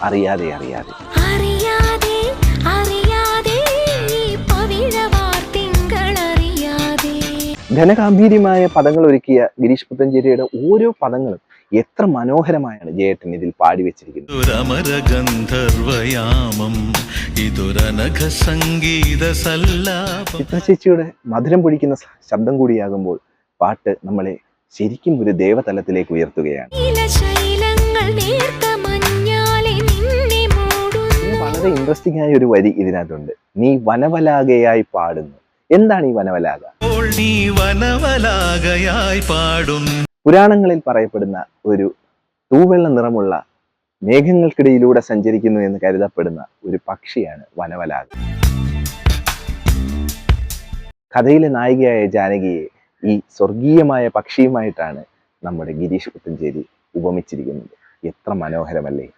അറിയാതെ അറിയാതെ അറിയാതെ അറിയാതെ ഘനഗാംഭീര്യമായ പദങ്ങൾ ഒരുക്കിയ ഗിരീഷ് പുത്തഞ്ചേരിയുടെ ഓരോ പദങ്ങളും എത്ര മനോഹരമായാണ് ജയേട്ടൻ ഇതിൽ പാടിവെച്ചിരിക്കുന്നത്. ചിത്രചേച്ചിയുടെ മധുരം പൊഴിക്കുന്ന ശബ്ദം കൂടിയാകുമ്പോൾ പാട്ട് നമ്മളെ ശരിക്കും ഒരു ദേവതലത്തിലേക്ക് ഉയർത്തുകയാണ്. വളരെ ഇൻട്രസ്റ്റിംഗ് ആയ ഒരു വരി ഇതിനകത്തുണ്ട്. നീ വനവലാകയായി പാടുന്നു. എന്താണ് ഈ വനവലാക? പുരാണങ്ങളിൽ പറയപ്പെടുന്ന ഒരു തൂവെള്ള നിറമുള്ള മേഘങ്ങൾക്കിടയിലൂടെ സഞ്ചരിക്കുന്നു എന്ന് കരുതപ്പെടുന്ന ഒരു പക്ഷിയാണ് വനവലാക. കഥയിലെ നായികയായ ജാനകിയെ ഈ സ്വർഗീയമായ പക്ഷിയുമായിട്ടാണ് നമ്മുടെ ഗിരീഷ് പുത്തഞ്ചേരി ഉപമിച്ചിരിക്കുന്നത്. എത്ര മനോഹരമല്ലേ!